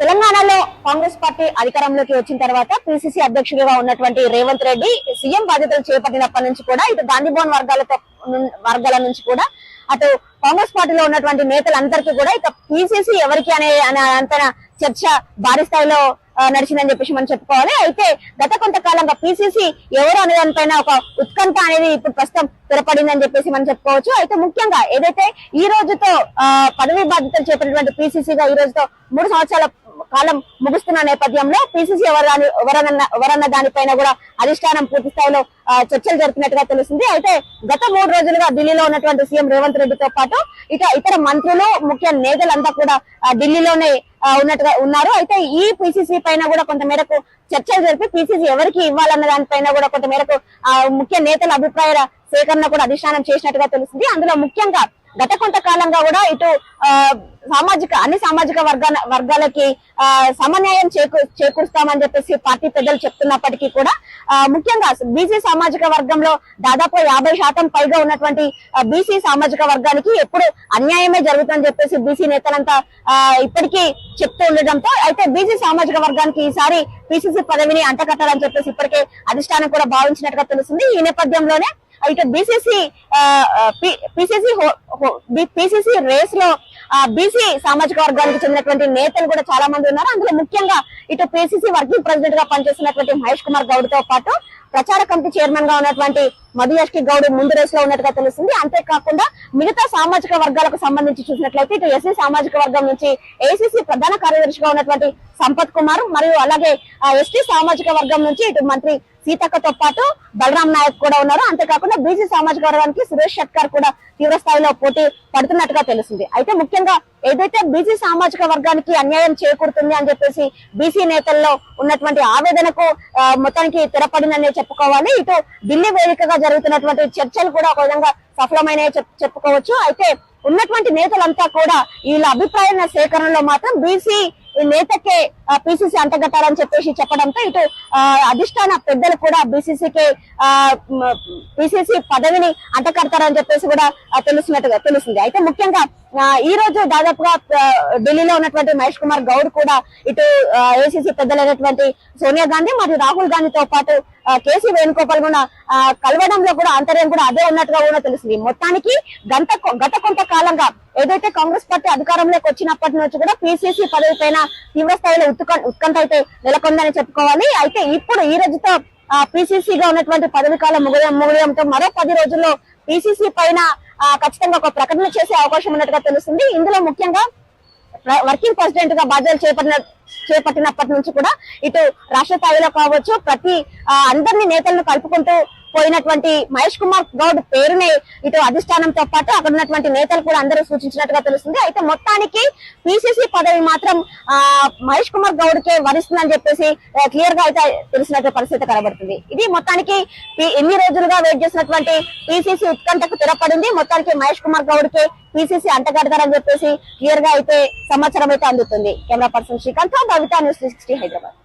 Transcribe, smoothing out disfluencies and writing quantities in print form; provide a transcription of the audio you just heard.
తెలంగాణలో కాంగ్రెస్ పార్టీ అధికారంలోకి వచ్చిన తర్వాత పిసిసి అధ్యక్షుడిగా ఉన్నటువంటి రేవంత్ రెడ్డి సీఎం బాధ్యతలు చేపట్టినప్పటి నుంచి కూడా ఇటు గాంధీ భవన్ వర్గాల నుంచి కూడా అటు కాంగ్రెస్ పార్టీలో ఉన్నటువంటి నేతలందరికీ కూడా ఇక పిసిసి ఎవరికి అనే అంత చర్చ భారీ స్థాయిలో నడిచిందని చెప్పేసి మనం చెప్పుకోవాలి. అయితే గత కొంతకాలంగా పిసిసి ఎవరు అనే దానిపైన ఒక ఉత్కంఠ అనేది ఇప్పుడు ప్రస్తుతం స్థిరపడిందని చెప్పేసి మనం చెప్పుకోవచ్చు. అయితే ముఖ్యంగా ఏదైతే ఈ రోజుతో పదవి బాధ్యతలు చేపట్టినటువంటి పిసిసిగా ఈ రోజుతో 3 సంవత్సరాల కాలం ముగుస్తున్న నేపథ్యంలో పిసిసి ఎవరన్న దానిపైన కూడా అధిష్టానం పూర్తి స్థాయిలో చర్చలు జరిపినట్టుగా తెలుస్తుంది. అయితే గత 3 రోజులుగా ఢిల్లీలో ఉన్నటువంటి సీఎం రేవంత్ రెడ్డితో పాటు ఇతర మంత్రులు ముఖ్య నేతలంతా కూడా ఢిల్లీలోనే ఉన్నట్టుగా ఉన్నారు. అయితే ఈ పిసిసి పైన కూడా కొంత మేరకు చర్చలు జరిపి పిసిసి ఎవరికి ఇవ్వాలన్న దానిపైన కూడా కొంత మేరకు ముఖ్య నేతల అభిప్రాయాల సేకరణ కూడా అధిష్టానం చేసినట్టుగా తెలుస్తుంది. అందులో ముఖ్యంగా గత కొంతకాలంగా కూడా ఇటు అన్ని సామాజిక వర్గాలకి సమన్యాయం చేకూరుస్తామని చెప్పేసి పార్టీ పెద్దలు చెప్తున్నప్పటికీ కూడా ముఖ్యంగా బీసీ సామాజిక వర్గంలో దాదాపు 50% పైగా ఉన్నటువంటి బీసీ సామాజిక వర్గానికి ఎప్పుడు అన్యాయమే జరుగుతుందని చెప్పేసి బీసీ నేతలంతా ఇప్పటికీ చెప్తూ ఉండడంతో అయితే బీసీ సామాజిక వర్గానికి ఈసారి పిసిసి పదవిని అంటకట్టాలని చెప్పేసి ఇప్పటికే అధిష్టానం కూడా భావించినట్టుగా తెలుస్తుంది. ఈ నేపథ్యంలోనే ఇటు పిసిసి రేస్ లో బీసీ సామాజిక వర్గానికి చెందినటువంటి నేతలు కూడా చాలా మంది ఉన్నారు. అందులో ముఖ్యంగా ఇటు పిసిసి వర్కింగ్ ప్రెసిడెంట్ గా పనిచేస్తున్నటువంటి మహేష్ కుమార్ గౌడ్ తో పాటు ప్రచార కమిటీ చైర్మన్ గా ఉన్నటువంటి మధు యాష్కి గౌడ్ ముందు రేస్ లో ఉన్నట్టుగా తెలుస్తుంది. అంతేకాకుండా మిగతా సామాజిక వర్గాలకు సంబంధించి చూసినట్లయితే ఇటు ఎస్సీ సామాజిక వర్గం నుంచి ఏఐసిసి ప్రధాన కార్యదర్శిగా ఉన్నటువంటి సంపత్ కుమార్ మరియు అలాగే ఎస్టీ సామాజిక వర్గం నుంచి ఇటు మంత్రి సీతక్కతో పాటు బలరాం నాయక్ కూడా ఉన్నారు. అంతేకాకుండా బీసీ సామాజిక వర్గానికి సురేష్ షెట్కర్ కూడా తీవ్ర స్థాయిలో పోటీ పడుతున్నట్టుగా తెలుస్తుంది. అయితే ముఖ్యంగా ఏదైతే బీసీ సామాజిక వర్గానికి అన్యాయం చేకూరుతుంది అని చెప్పేసి బీసీ నేతల్లో ఉన్నటువంటి ఆవేదనకు మొత్తానికి తెరపడిందనే చెప్పుకోవాలి. ఇటు ఢిల్లీ వేదికగా జరుగుతున్నటువంటి చర్చలు కూడా ఒక విధంగా సఫలమైన చెప్పుకోవచ్చు. అయితే ఉన్నటువంటి నేతలంతా కూడా వీళ్ళ అభిప్రాయాల సేకరణలో మాత్రం బీసీ నేతకే పిసిసి అంటగట్టాలని చెప్పేసి చెప్పడంతో ఇటు అధిష్టాన పెద్దలు కూడా పిసిసి పదవిని అంటకడతారని చెప్పేసి కూడా తెలుస్తుంది. అయితే ముఖ్యంగా ఈ రోజు దాదాపుగా ఢిల్లీలో ఉన్నటువంటి మహేష్ కుమార్ గౌడ్ కూడా ఇటు ఏఐసిసి పెద్దలైనటువంటి సోనియా గాంధీ మరియు రాహుల్ గాంధీతో పాటు కేసీ వేణుగోపాల్ కూడా కలవడంలో కూడా ఆంతర్యం కూడా అదే ఉన్నట్టుగా కూడా తెలుస్తుంది. మొత్తానికి గత కొంతకాలంగా ఏదైతే కాంగ్రెస్ పార్టీ అధికారంలోకి వచ్చినప్పటి నుంచి కూడా పిసిసి పదవి పైన తీవ్ర స్థాయిలో ఉత్కంఠ అయితే నెలకొందని చెప్పుకోవాలి. అయితే ఇప్పుడు ఈ రోజుతో పిసిసిగా ఉన్నటువంటి పదవి కాలం ముగియడంతో మరో 10 రోజుల్లో పిసిసి పైన ఖచ్చితంగా ఒక ప్రకటన చేసే అవకాశం ఉన్నట్టుగా తెలుస్తుంది. ఇందులో ముఖ్యంగా వర్కింగ్ ప్రెసిడెంట్ గా బాధ్యతలు చేపట్టినప్పటి నుంచి కూడా ఇటు రాష్ట్ర స్థాయిలో కావచ్చు అందరినీ నేతలను కలుపుకుంటూ పోయినటువంటి మహేష్ కుమార్ గౌడ్ పేరునే ఇటు అధిష్టానంతో పాటు అక్కడ ఉన్నటువంటి నేతలు కూడా అందరూ సూచించినట్టుగా తెలుస్తుంది. అయితే మొత్తానికి పిసిసి పదవి మాత్రం మహేష్ కుమార్ గౌడ్ కే వరిస్తుందని చెప్పేసి క్లియర్ గా అయితే తెలిసినట్టు పరిస్థితి కనబడుతుంది. ఇది మొత్తానికి ఎన్ని రోజులుగా వెయిట్ చేసినటువంటి పిసిసి ఉత్కంఠకు తెరపడింది. మొత్తానికి మహేష్ కుమార్ గౌడ్ కే పిసిసి అంటగడతారని చెప్పేసి క్లియర్ గా అయితే సమాచారం అయితే అందుతుంది. కెమెరా పర్సన్ శ్రీకాంత్, భవిత న్యూస్ 360 హైదరాబాద్.